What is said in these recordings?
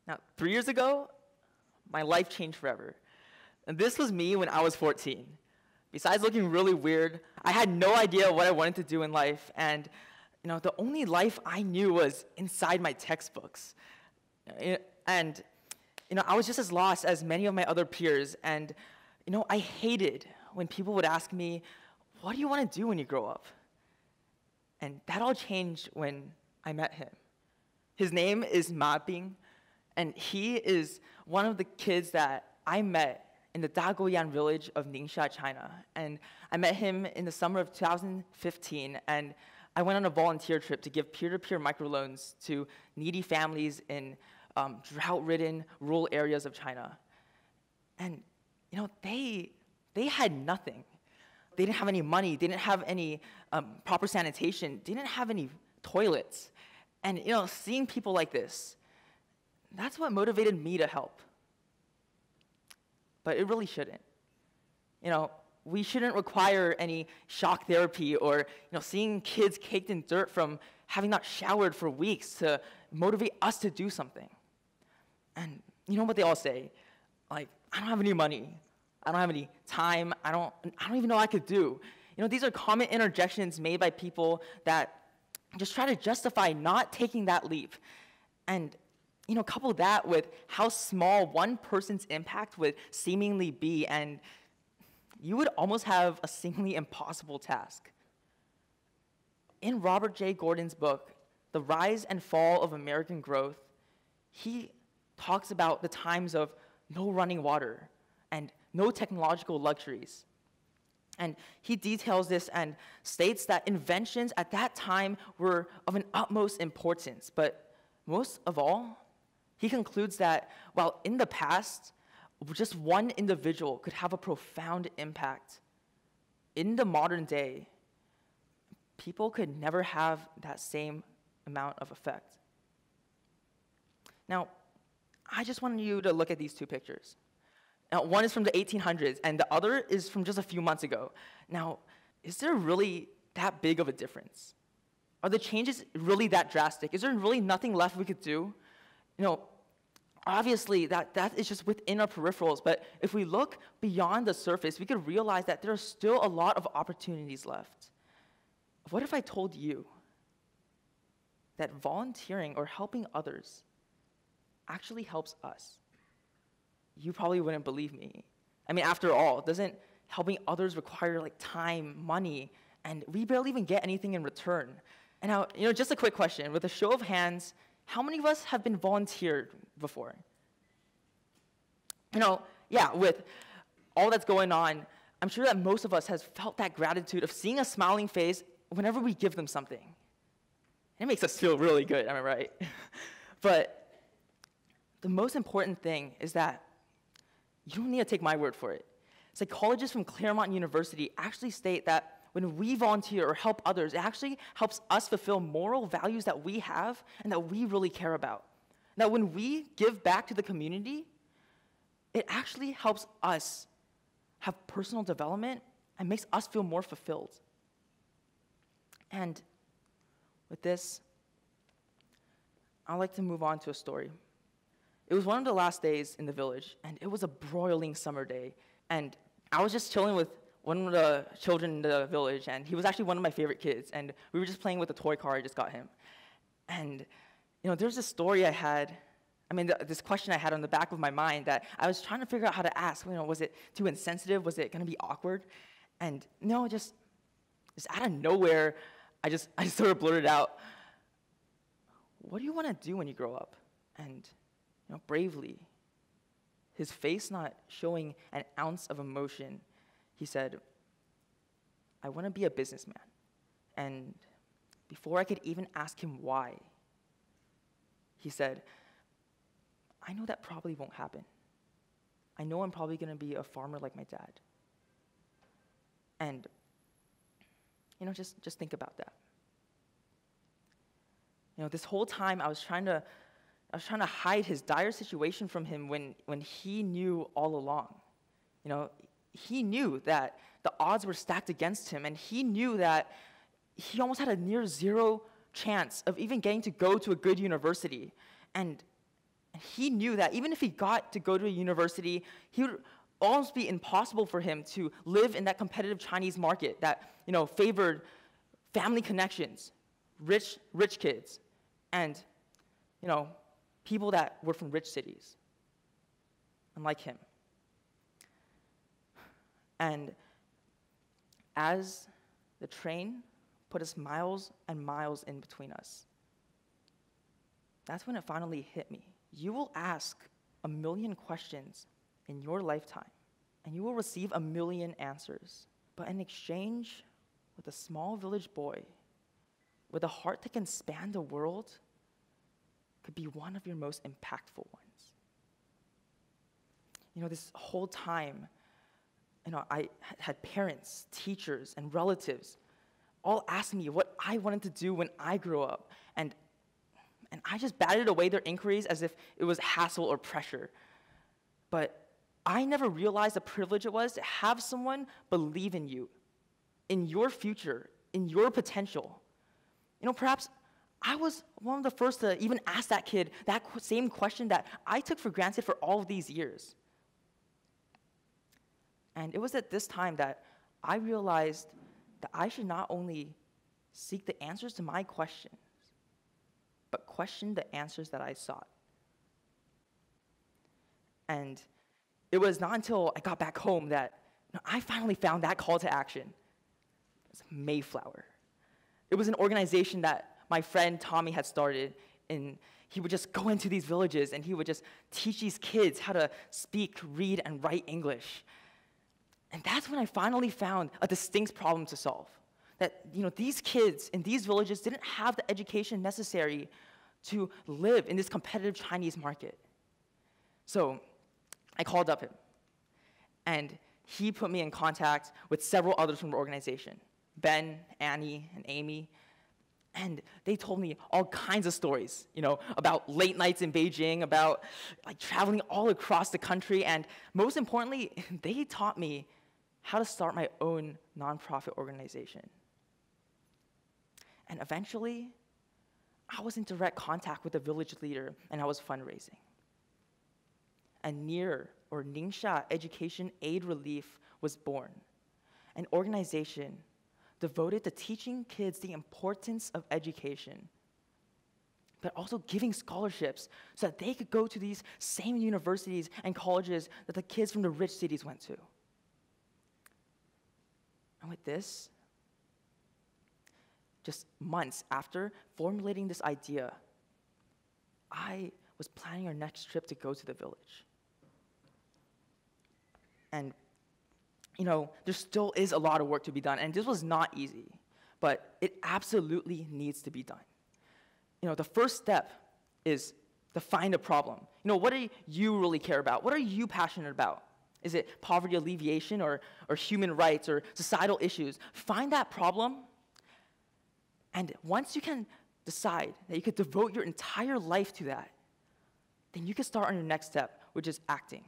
Now, 3 years ago, my life changed forever. And this was me when I was 14. Besides looking really weird, I had no idea what I wanted to do in life, and the only life I knew was inside my textbooks. And I was just as lost as many of my other peers, and I hated when people would ask me, what do you want to do when you grow up? And that all changed when I met him. His name is Ma Bing, and he is one of the kids that I met in the Dagoyan village of Ningxia, China. And I met him in the summer of 2015, and I went on a volunteer trip to give peer-to-peer microloans to needy families in drought-ridden rural areas of China. And they had nothing. They didn't have any money. They didn't have any proper sanitation. They didn't have any toilets. And seeing people like this, that's what motivated me to help. But it really shouldn't. We shouldn't require any shock therapy or seeing kids caked in dirt from having not showered for weeks to motivate us to do something. And you know what they all say? Like, I don't have any money. I don't have any time. I don't even know what I could do. These are common interjections made by people that just try to justify not taking that leap. And couple that with how small one person's impact would seemingly be, and you would almost have a seemingly impossible task. In Robert J. Gordon's book, The Rise and Fall of American Growth, he talks about the times of no running water and no technological luxuries. And he details this and states that inventions at that time were of an utmost importance, but most of all, he concludes that while in the past, just one individual could have a profound impact, in the modern day, people could never have that same amount of effect. Now, I just wanted you to look at these two pictures. Now, one is from the 1800s, and the other is from just a few months ago. Now, is there really that big of a difference? Are the changes really that drastic? Is there really nothing left we could do? Obviously, that is just within our peripherals, but if we look beyond the surface, we could realize that there are still a lot of opportunities left. What if I told you that volunteering or helping others actually helps us? You probably wouldn't believe me. I mean, after all, doesn't helping others require time, money, and we barely even get anything in return? And now, just a quick question, with a show of hands, how many of us have been volunteered before? Yeah, with all that's going on, I'm sure that most of us has felt that gratitude of seeing a smiling face whenever we give them something. It makes us feel really good, am I right? But the most important thing is that you don't need to take my word for it. Psychologists from Claremont University actually state that when we volunteer or help others, it actually helps us fulfill moral values that we have and that we really care about. Now, when we give back to the community, it actually helps us have personal development and makes us feel more fulfilled. And with this, I'd like to move on to a story. It was one of the last days in the village, and it was a broiling summer day. And I was just chilling with one of the children in the village, and he was actually one of my favorite kids. And we were just playing with a toy car I just got him. And there's this story I had, this question I had on the back of my mind that I was trying to figure out how to ask. Was it too insensitive? Was it going to be awkward? And no, just out of nowhere, I just sort of blurted out, "What do you want to do when you grow up?" And bravely, his face not showing an ounce of emotion, he said, "I want to be a businessman." And before I could even ask him why, he said, "I know that probably won't happen. I know I'm probably going to be a farmer like my dad." And, just think about that. This whole time I was trying to hide his dire situation from him when he knew all along. He knew that the odds were stacked against him, and he knew that he almost had a near zero chance of even getting to go to a good university. And And he knew that even if he got to go to a university, he would almost be impossible for him to live in that competitive Chinese market that, favored family connections, rich kids, and, people that were from rich cities, unlike him. And as the train put us miles and miles in between us, that's when it finally hit me. You will ask a million questions in your lifetime, and you will receive a million answers. But in exchange with a small village boy with a heart that can span the world could be one of your most impactful ones. This whole time, I had parents, teachers, and relatives all asking me what I wanted to do when I grew up. And I just batted away their inquiries as if it was hassle or pressure. But I never realized the privilege it was to have someone believe in you, in your future, in your potential. Perhaps I was one of the first to even ask that kid that same question that I took for granted for all of these years. And it was at this time that I realized that I should not only seek the answers to my questions, but question the answers that I sought. And it was not until I got back home that I finally found that call to action. It was Mayflower. It was an organization that my friend Tommy had started, and he would just go into these villages and he would just teach these kids how to speak, read, and write English. And that's when I finally found a distinct problem to solve. That these kids in these villages didn't have the education necessary to live in this competitive Chinese market. So I called up him, and he put me in contact with several others from the organization, Ben, Annie, and Amy. And they told me all kinds of stories, about late nights in Beijing, about traveling all across the country, and most importantly, they taught me how to start my own nonprofit organization. And eventually, I was in direct contact with the village leader, and I was fundraising. And Ningxia Education Aid Relief was born, an organization devoted to teaching kids the importance of education, but also giving scholarships so that they could go to these same universities and colleges that the kids from the rich cities went to. And with this, just months after formulating this idea, I was planning our next trip to go to the village. And there still is a lot of work to be done, and this was not easy, but it absolutely needs to be done. The first step is to find a problem. What do you really care about? What are you passionate about? Is it poverty alleviation or human rights or societal issues? Find that problem, and once you can decide that you could devote your entire life to that, then you can start on your next step, which is acting.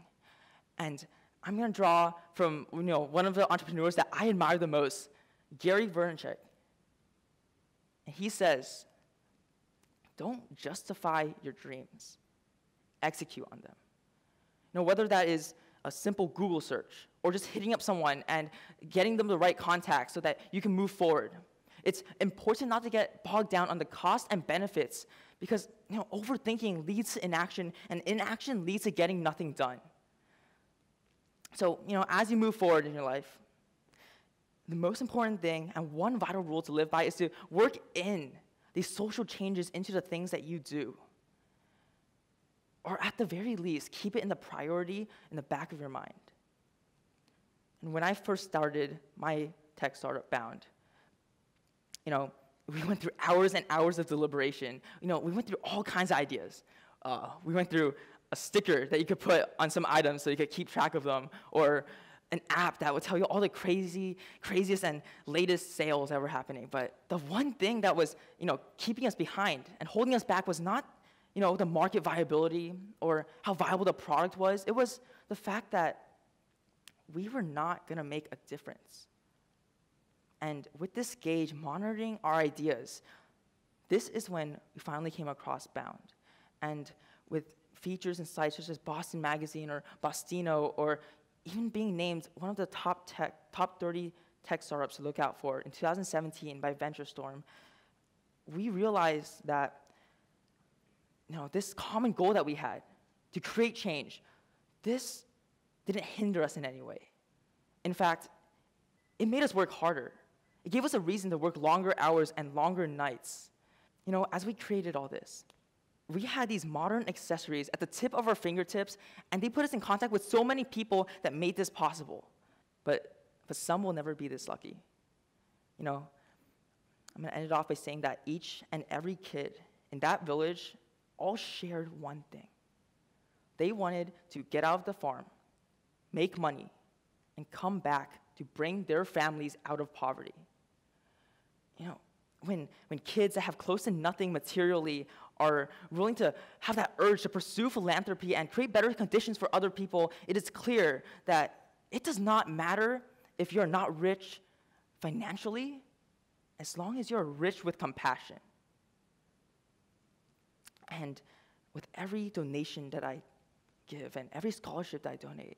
And I'm going to draw from one of the entrepreneurs that I admire the most, Gary Vaynerchuk. And he says, don't justify your dreams, execute on them. Whether that is a simple Google search or just hitting up someone and getting them the right contacts so that you can move forward. It's important not to get bogged down on the cost and benefits because overthinking leads to inaction, and inaction leads to getting nothing done. So, as you move forward in your life, the most important thing and one vital rule to live by is to work in these social changes into the things that you do. Or at the very least, keep it in the priority in the back of your mind. And when I first started my tech startup, Bound, we went through hours and hours of deliberation. We went through all kinds of ideas. We went through a sticker that you could put on some items so you could keep track of them, or an app that would tell you all the craziest and latest sales that were happening. But the one thing that was, keeping us behind and holding us back was not, the market viability or how viable the product was. It was the fact that we were not going to make a difference. And with this gauge monitoring our ideas, this is when we finally came across Bound. And with features in sites such as Boston Magazine or Bostino, or even being named one of the top 30 tech startups to look out for in 2017 by VentureStorm, we realized that this common goal that we had to create change, this didn't hinder us in any way. In fact, it made us work harder. It gave us a reason to work longer hours and longer nights. As we created all this, we had these modern accessories at the tip of our fingertips, and they put us in contact with so many people that made this possible. But some will never be this lucky. I'm gonna end it off by saying that each and every kid in that village all shared one thing. They wanted to get out of the farm, make money, and come back to bring their families out of poverty. When kids that have close to nothing materially are willing to have that urge to pursue philanthropy and create better conditions for other people, it is clear that it does not matter if you're not rich financially, as long as you're rich with compassion. And with every donation that I give and every scholarship that I donate,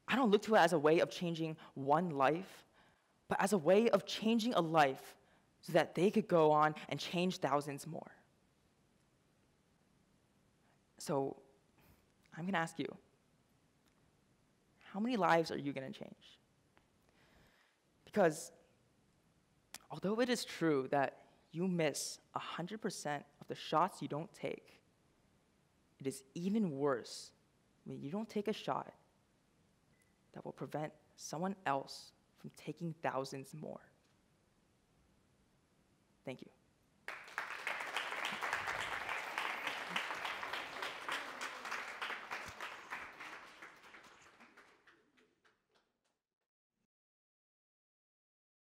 I don't look to it as a way of changing one life, but as a way of changing a life so that they could go on and change thousands more. So I'm going to ask you, how many lives are you going to change? Because although it is true that you miss 100% of the shots you don't take, it is even worse when you don't take a shot that will prevent someone else from taking thousands more. Thank you.